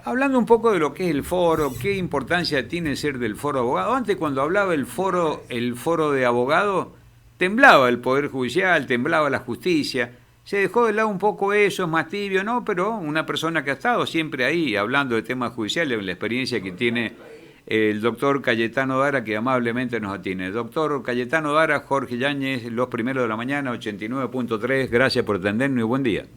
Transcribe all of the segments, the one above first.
Hablando un poco de lo que es el foro, qué importancia tiene ser del foro abogado. Antes cuando hablaba el foro de abogado, temblaba el Poder Judicial, temblaba la justicia. Se dejó de lado un poco eso, es más tibio, ¿no? Pero una persona que ha estado siempre ahí hablando de temas judiciales, la experiencia que tiene el doctor Cayetano Dara, que amablemente nos atiende. Doctor Cayetano Dara, Jorge Yáñez, los primeros de la mañana, 89.3, gracias por atendernos y buen día.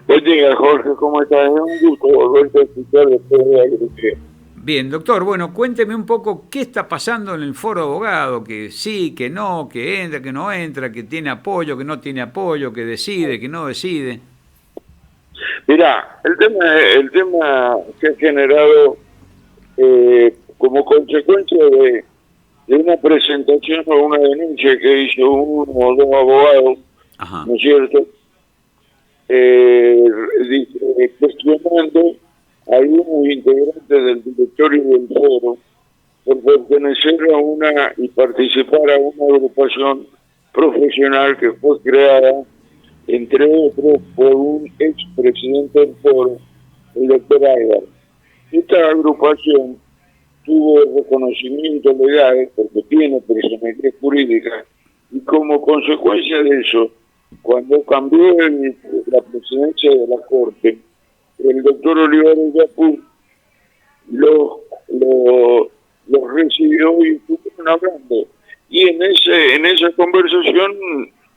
Buen día, Jorge, ¿cómo estás? Es un gusto volverte a escuchar después de algo que... Bien, doctor, bueno, cuénteme un poco qué está pasando en el foro abogado, que sí, que no, que entra, que no entra, que tiene apoyo, que no tiene apoyo, que decide, que no decide. Mirá, el tema que ha generado como consecuencia de una presentación o una denuncia que hizo uno o dos abogados, Ajá. ¿no es cierto? Cuestionando a algunos integrantes del directorio del foro por pertenecer a una y participar a una agrupación profesional que fue creada, entre otros, por un expresidente del foro, el doctor Álvaro. Esta agrupación tuvo reconocimiento legal porque tiene personalidad jurídica y como consecuencia de eso, cuando cambió la presidencia de la Corte, el doctor Olivares Yapur los recibió y estuvieron hablando. Y en esa conversación,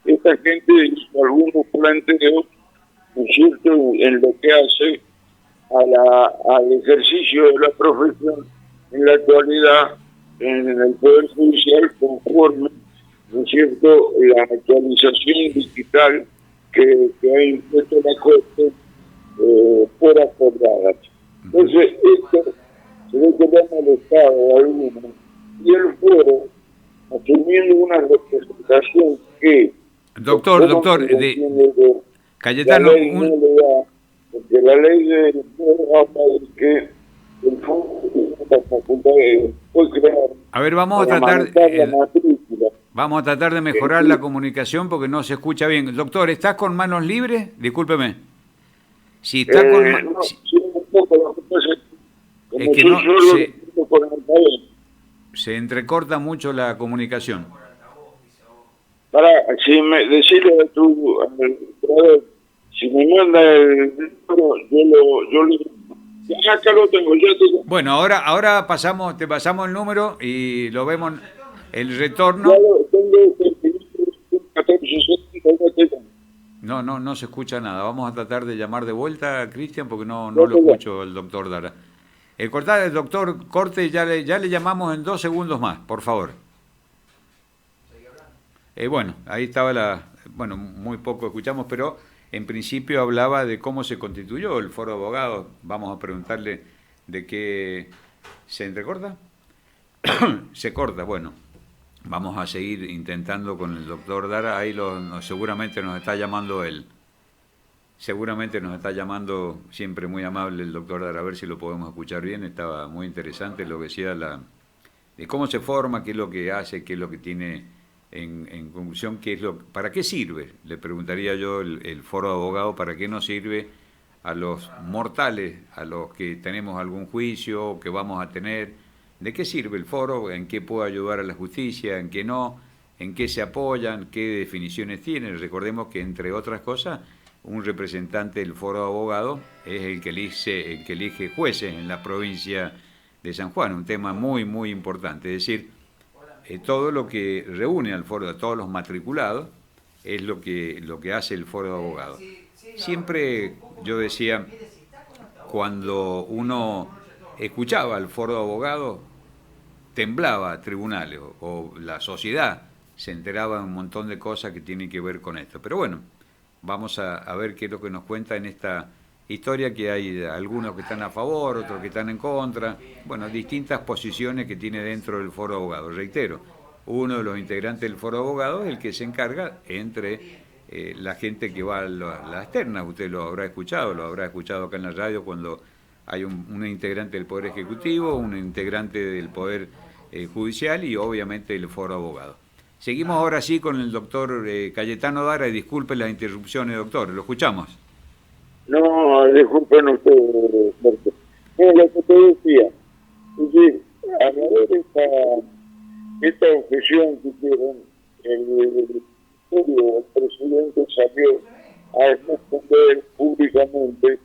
esta gente hizo algunos planteos, ¿no es cierto?, en lo que hace al ejercicio de la profesión en la actualidad en el Poder Judicial conforme, ¿no es cierto?, la actualización digital que ha impuesto la Corte por acordada. Entonces, esto se ve que le ha molestado a algunos y el foro, asumiendo una representación que Doctor, Cayetano, la ley no le da, porque la ley del foro habla de que el foro tiene la facultad de crear. a ver, Vamos vamos a tratar de mejorar la comunicación porque no se escucha bien. Doctor, ¿estás con manos libres? Discúlpeme. Si está con no, sí, un poco, lo que pasa es que es que yo no solo con el país. se entrecorta mucho la comunicación. Para, si me decirle a tu administrador, si me manda el número, yo le ya acá lo tengo, ya tengo. Bueno, ahora te pasamos el número y lo vemos el retorno. Ya lo tengo, 1460, No se escucha nada. Vamos a tratar de llamar de vuelta a Cristian porque no lo escucho el doctor Dara. El cortar del doctor Corte ya le llamamos en 2 segundos más, por favor. Bueno, ahí estaba bueno, muy poco escuchamos, pero en principio hablaba de cómo se constituyó el foro de abogados. Vamos a preguntarle de qué se entrecorta. Se corta, bueno. Vamos a seguir intentando con el doctor Dara. Ahí seguramente nos está llamando él. Seguramente nos está llamando, siempre muy amable el doctor Dara, a ver si lo podemos escuchar bien. Estaba muy interesante lo que decía de cómo se forma, qué es lo que hace, qué es lo que tiene en conclusión, para qué sirve. Le preguntaría yo el foro de abogados, para qué nos sirve a los mortales, a los que tenemos algún juicio, que vamos a tener. ¿De qué sirve el foro? ¿En qué puede ayudar a la justicia? ¿En qué no? ¿En qué se apoyan? ¿Qué definiciones tienen? Recordemos que, entre otras cosas, un representante del foro de abogados es el que elige jueces en la provincia de San Juan, un tema muy, muy importante. Es decir, todo lo que reúne al foro, a todos los matriculados, es lo que hace el foro de abogados. Siempre yo decía, cuando uno escuchaba al foro de abogados, temblaba tribunales o la sociedad se enteraba de un montón de cosas que tienen que ver con esto. Pero bueno, vamos a ver qué es lo que nos cuenta en esta historia, que hay algunos que están a favor, otros que están en contra, bueno, distintas posiciones que tiene dentro del foro de abogados. Reitero, uno de los integrantes del foro de abogados es el que se encarga entre la gente que va a la externa. Usted lo habrá escuchado acá en la radio cuando hay un integrante del Poder Ejecutivo, un integrante del Poder Judicial y obviamente el foro de abogados. Seguimos ahora sí con el doctor Cayetano Dara, y disculpe las interrupciones, doctor, lo escuchamos. No, disculpen ustedes, Berto. No, lo que te decía, es decir, a ver esta objeción que hicieron, el presidente salió a responder públicamente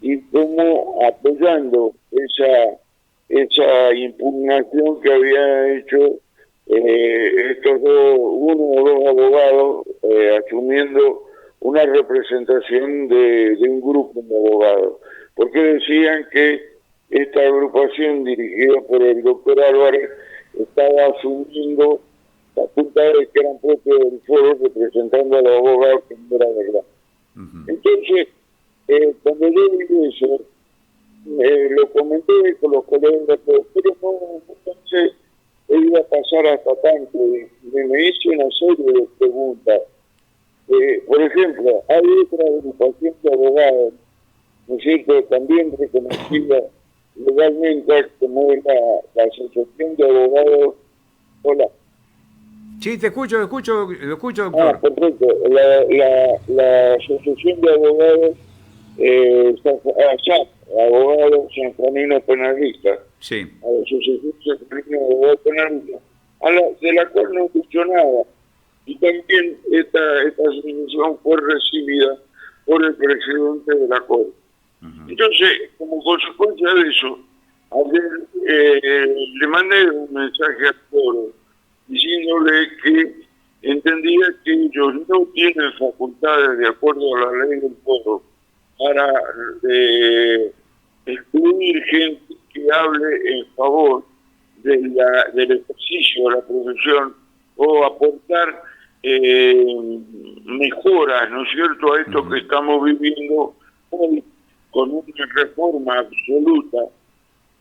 y como apoyando esa impugnación que había hecho estos uno o dos abogados asumiendo una representación de un grupo de abogados, porque decían que esta agrupación dirigida por el doctor Álvarez estaba asumiendo facultades que eran propias del foro representando a los abogados, que no era verdad. Entonces, cuando yo vi eso, lo comenté con los colegas, pero no pensé que iba a pasar hasta tanto, y me hice una serie de preguntas. Por ejemplo, hay otra agrupación de abogados, ¿no es cierto?, también reconocida legalmente como es la Asociación de Abogados. Hola. Sí, te escucho, lo escucho, doctor. Perfecto. La Asociación de Abogados, SAP, Abogados Sanjuaninos Penalistas, Sí. a la Asociación Sanjuanina de Abogados Penalistas, de la cual no escuchó nada. Y también esta asociación fue recibida por el presidente de la Corte. Entonces, como consecuencia de eso, ayer le mandé un mensaje al foro diciéndole que entendía que ellos no tienen facultades de acuerdo a la ley del foro para excluir gente que hable en favor del ejercicio de la profesión o aportar mejoras, ¿no es cierto?, a esto que estamos viviendo hoy con una reforma absoluta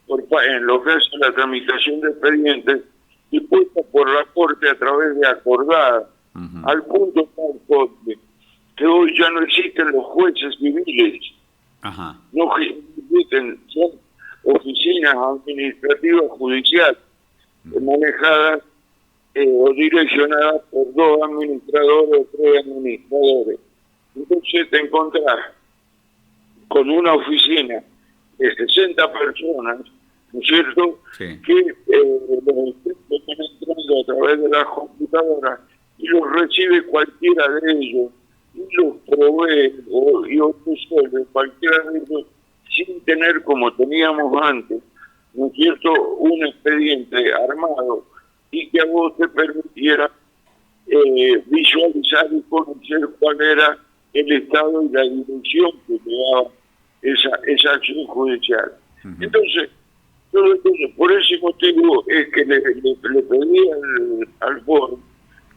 en lo que es la tramitación de expedientes dispuesta por la Corte a través de acordada, al punto tal que hoy ya no existen los jueces civiles, no existen, son oficinas administrativas judiciales manejadas o direccionadas por 2 administradores o 3 administradores. Entonces te encontrás con una oficina de 60 personas, ¿no es cierto?, sí, que los inscritos están entrando a través de las computadoras y los recibe cualquiera de ellos y los provee y resuelve cualquiera de ellos sin tener, como teníamos antes, ¿no es cierto?, un expediente armado y que a vos te permitiera visualizar y conocer cuál era el estado y la dirección que te daba esa acción judicial. Entonces, por ese motivo es que le pedí al foro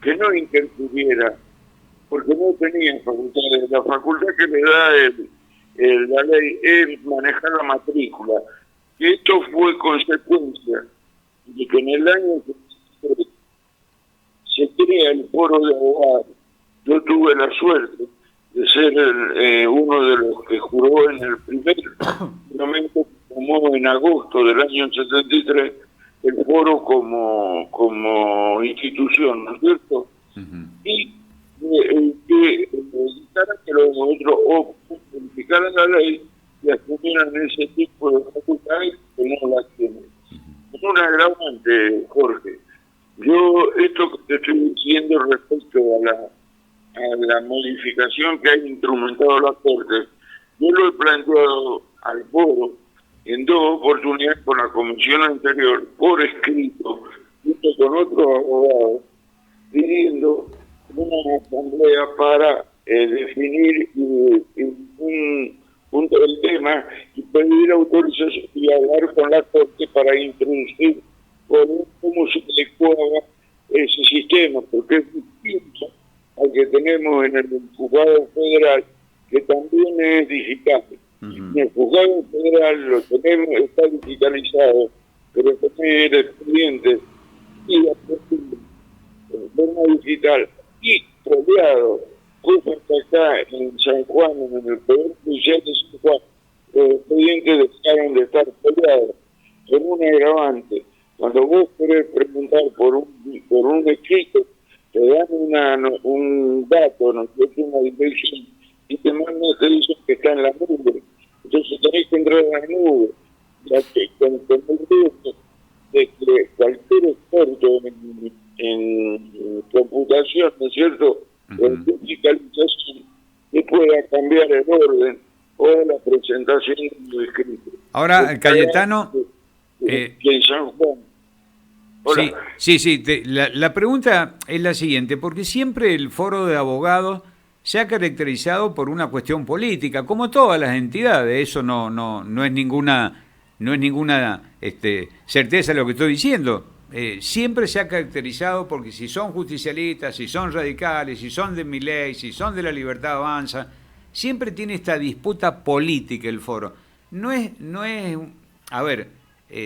que no interfiriera, porque no tenía facultades. La facultad que le da la ley es manejar la matrícula. Y esto fue consecuencia de que en el año se crea el foro de abogados. Yo tuve la suerte de ser uno de los que juró en el primer momento que tomó en agosto del año 73 el foro como institución, ¿no es cierto? Y que los otros modificaran la ley y asumieran ese tipo de facultades que no las tienen. Es un agravante, Jorge. Yo, esto que te estoy diciendo respecto a la modificación que ha instrumentado la Corte, yo lo he planteado al foro en 2 oportunidades con la comisión anterior, por escrito, junto con otros abogados, pidiendo una asamblea para definir el tema y pedir autorización y hablar con la Corte para introducir cómo se adecuaba ese sistema, porque es distinto al que tenemos en el juzgado federal, que también es digital. En el juzgado federal lo tenemos, está digitalizado, pero también el expediente y la forma digital y rodeado, cosas que acá en San Juan, en el Poder Judicial de San Juan, los expedientes dejaron de estar peleados con un agravante. Cuando vos querés preguntar por un escrito, te dan un dato, ¿no? Una dirección, y te mandan, te dicen que está en la nube. Entonces tenés que entrar en la nube, ya que con el riesgo de que cualquier experto en computación, ¿no es cierto?, en digitalización, que pueda cambiar el orden o la presentación del escrito. Ahora, Cayetano... en San Juan. Hola. Sí, la pregunta es la siguiente, porque siempre el foro de abogados se ha caracterizado por una cuestión política, como todas las entidades. Eso no es ninguna certeza lo que estoy diciendo. Siempre se ha caracterizado porque si son justicialistas, si son radicales, si son de Milei, si son de La Libertad Avanza, siempre tiene esta disputa política el foro. No es, a ver,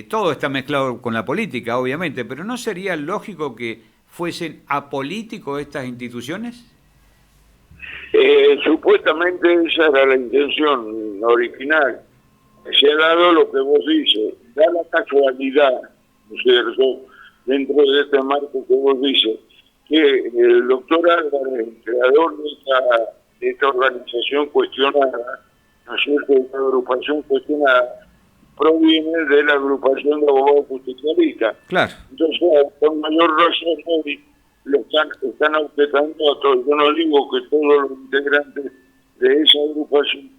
todo está mezclado con la política, obviamente, pero ¿no sería lógico que fuesen apolíticos estas instituciones? Supuestamente esa era la intención original. Se ha dado lo que vos dices, da la casualidad, ¿no es cierto?, dentro de este marco que vos dices, que el doctor Álvarez, el creador de esta organización cuestionada, ¿no es cierto?, esta agrupación cuestionada, proviene de la agrupación de abogados justicialistas. Claro. Entonces, con mayor razón, hoy lo están objetando a todos. Yo no digo que todos los integrantes de esa agrupación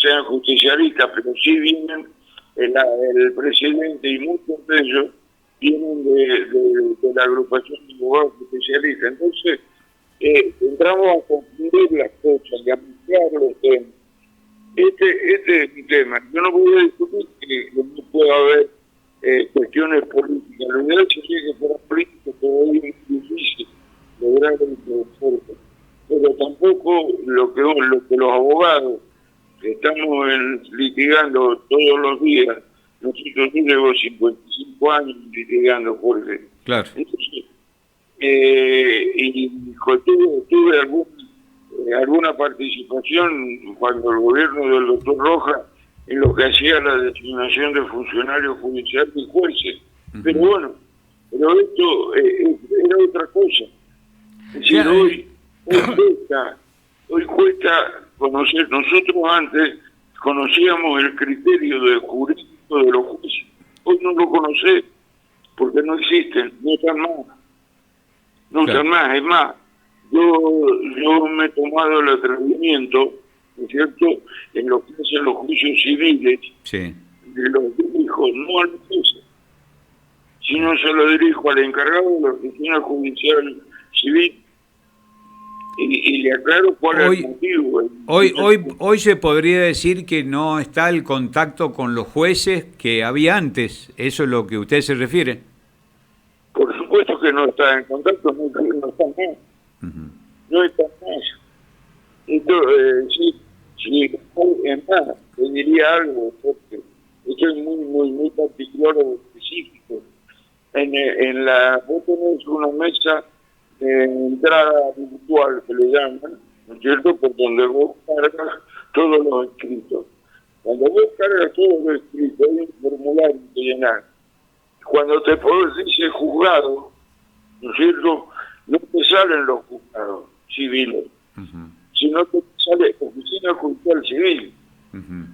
sean justicialistas, pero sí vienen el presidente y muchos de ellos vienen de la agrupación de abogados justicialistas. Entonces, entramos a confundir las cosas y a mezclar los temas. Este es mi tema. Yo no voy a discutir que no pueda haber cuestiones políticas. Lo ideal sería que fuera político, pero hoy es difícil lograr el esfuerzo. Pero tampoco lo que los abogados que estamos litigando todos los días, nosotros yo llevo 55 años litigando, Jorge. Claro. Entonces, y tuve alguna participación cuando el gobierno del doctor Rojas en lo que hacía la designación de funcionarios judiciales y jueces. Pero bueno, esto era otra cosa. Es decir, hoy cuesta conocer. Nosotros antes conocíamos el criterio jurídico de los jueces. Hoy no lo conocemos porque no existen, no están más. No están más, es más. Yo me he tomado el atrevimiento, ¿no es cierto?, en lo que hacen los juicios civiles, sí, de los dirijo no al juez, sino se lo dirijo al encargado de la oficina judicial civil y le aclaro cuál es el motivo. Hoy se podría decir que no está el contacto con los jueces que había antes. ¿Eso es lo que usted se refiere? Por supuesto que no está en contacto, no está más. No está más. Entonces, sí, es más, te diría algo, porque esto es muy particular o específico. Vos tenés una mesa de entrada virtual, que le llaman, ¿no es cierto?, por donde vos cargas todos los escritos. Cuando vos cargas todos los escritos, hay un formulario que llenar. Cuando te dice juzgado, ¿no es cierto?, no te salen los juzgados civiles, sino que te sale oficina judicial civil.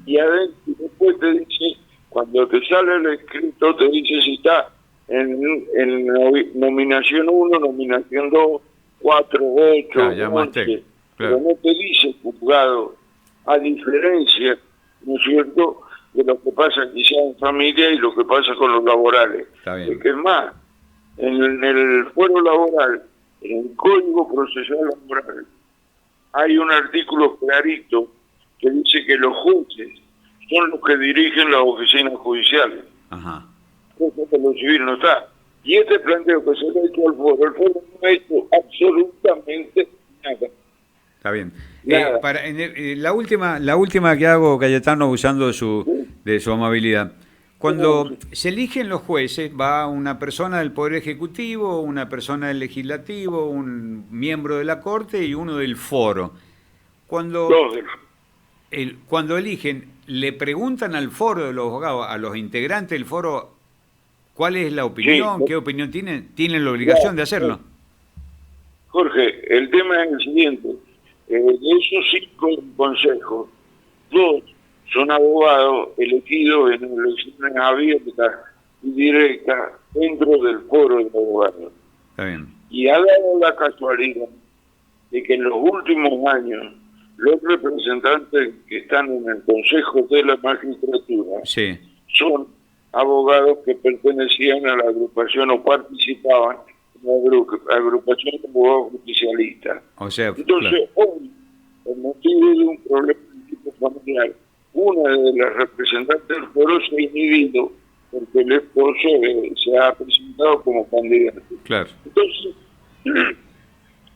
Y adentro después te dice, cuando te sale el escrito, te dice si está en nominación 1, nominación 2, 4, 8, 11, pero no te dice juzgado, a diferencia, ¿no es cierto?, de lo que pasa quizá en familia y lo que pasa con los laborales. Es que es más, en el fuero laboral, en el Código Procesal Laboral, hay un artículo clarito que dice que los jueces son los que dirigen las oficinas judiciales. Cosa que lo civil no está. Y este planteo que se le ha hecho al foro, el foro no ha hecho absolutamente nada. Está bien. La última que hago, Cayetano, abusando de su amabilidad. Cuando se eligen los jueces, va una persona del Poder Ejecutivo, una persona del Legislativo, un miembro de la Corte y uno del Foro. Cuando eligen, le preguntan al Foro de los abogados, a los integrantes del Foro, ¿cuál es la opinión? Sí. ¿Qué opinión tienen? ¿Tienen la obligación de hacerlo? Jorge, el tema es el siguiente. De esos 5 consejos, 2 son abogados elegidos en elecciones abiertas y directas dentro del foro de abogados. Está bien. Y ha dado la casualidad de que en los últimos años los representantes que están en el Consejo de la Magistratura Sí. son abogados que pertenecían a la agrupación o participaban en la agrupación de abogados justicialistas. O sea, Entonces, hoy, por motivo de un problema de tipo familiar, una de las representantes del foro se ha inhibido porque el esposo se ha presentado como candidato. claro. Entonces,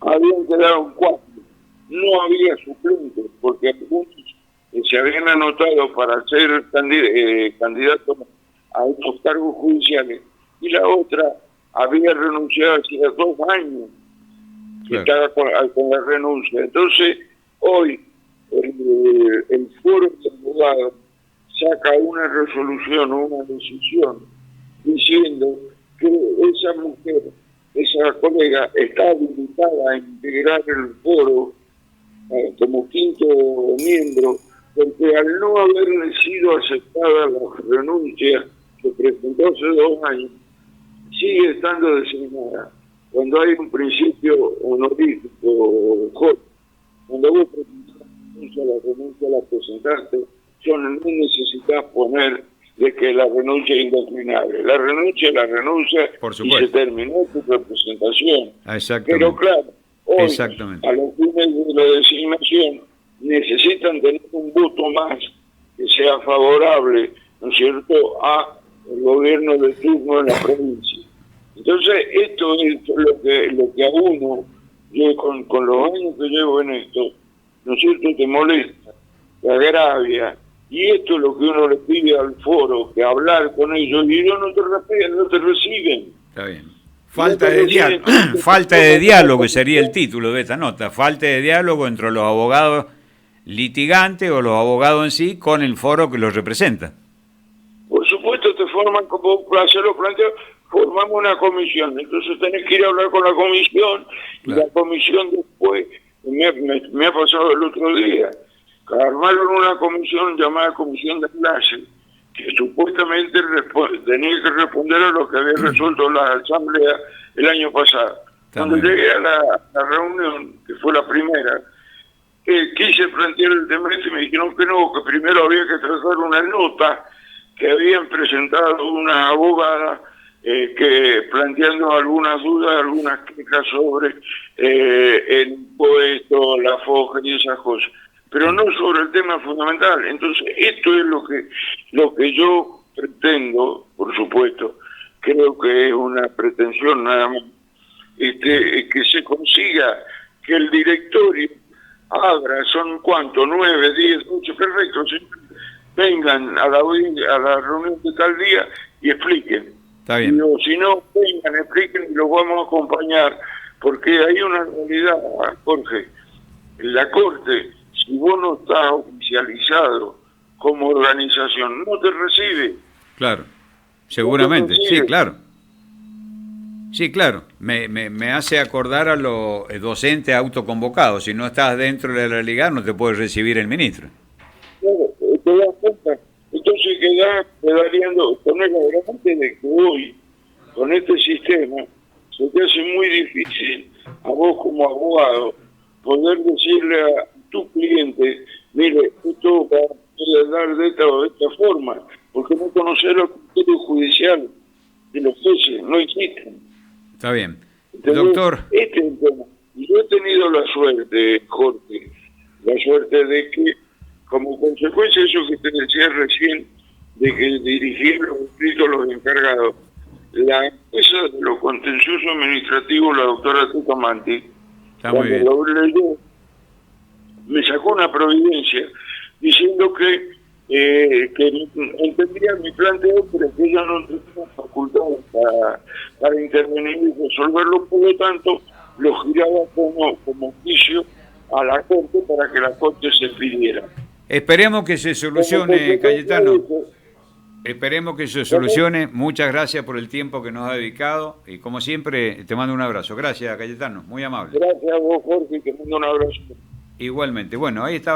habían quedado 4. No había suplentes, porque algunos se habían anotado para ser candidatos a estos cargos judiciales, y la otra había renunciado hacía 2 años que Claro. estaba con la renuncia. Entonces, hoy el foro de abogados saca una resolución o una decisión diciendo que esa mujer, esa colega, está habilitada a integrar el foro como 5º miembro, porque al no haberle sido aceptada la renuncia que presentó hace 2 años, sigue estando designada. Cuando hay un principio honorífico, cuando vos presentás la renuncia a la presentante, no necesitas poner de que la renuncia es indoctrinable. La renuncia, Por y supuesto. se terminó tu representación. Exactamente. Pero claro, hoy, Exactamente. a los fines de la designación, necesitan tener un voto más que sea favorable, ¿no es cierto?, a el gobierno de turno en la provincia. Entonces, esto es lo que a uno, yo con los años que llevo en esto, ¿no es cierto?, te molesta, te agravia, y esto es lo que uno le pide al foro, que hablar con ellos, y ellos no te respetan, no te reciben. Está bien. Falta de diálogo sería el título de esta nota. Falta de diálogo entre los abogados litigantes o los abogados en sí con el foro que los representa. Por supuesto, te forman, como hacer los planteos, formamos una comisión, entonces tenés que ir a hablar con la comisión, Claro. y la comisión después, me ha pasado el otro día, que armaron una comisión llamada Comisión de Enlace, que supuestamente tenía que responder a lo que había resuelto la asamblea el año pasado. Está Cuando muy bien. llegué a la reunión, que fue la primera, quise plantear el tema y me dijeron que no, que primero había que tratar una nota que habían presentado unas abogadas que planteando algunas dudas, algunas quejas sobre el impuesto, la foja y esas cosas, pero no sobre el tema fundamental. Entonces, esto es lo que yo pretendo, por supuesto, creo que es una pretensión nada más, que se consiga que el directorio abra, son cuánto, 9, 10, 8, perfecto, sí, vengan a la reunión de tal día y expliquen. Está bien. Digo, si no, vengan, expliquen y los vamos a acompañar, porque hay una realidad, Jorge, en la Corte, si vos no estás oficializado como organización, no te recibe. Claro. Seguramente. No te Sí, recibe. claro. Sí, claro. Me hace acordar a los docentes autoconvocados. Si no estás dentro de la liga, no te puede recibir el ministro. Claro, te das cuenta. Entonces quedarían con el agravante de que hoy, con este sistema, se te hace muy difícil a vos como abogado poder decirle a tu cliente, mire, esto va a dar de esta o de esta forma, porque no conocer los criterios judiciales de los jueces, no existen. Está bien. Entonces, Doctor. este es el tema. Y yo he tenido la suerte, Jorge, la suerte de que, como consecuencia de eso que te decía recién, de que dirigieron los escritos los encargados, la empresa de lo contencioso administrativo, la doctora Tucamanti, Está muy bien. cuando lo leyó, me sacó una providencia diciendo que entendía mi planteo, pero que ella no tenía facultades para intervenir y resolverlo, por lo tanto, lo giraba como oficio a la Corte para que la Corte se pidiera. Esperemos que se solucione, Cayetano. Esperemos que se solucione. Muchas gracias por el tiempo que nos ha dedicado y como siempre te mando un abrazo. Gracias, Cayetano, muy amable. Gracias a vos, Jorge, te mando un abrazo. Igualmente. Bueno, ahí estaba.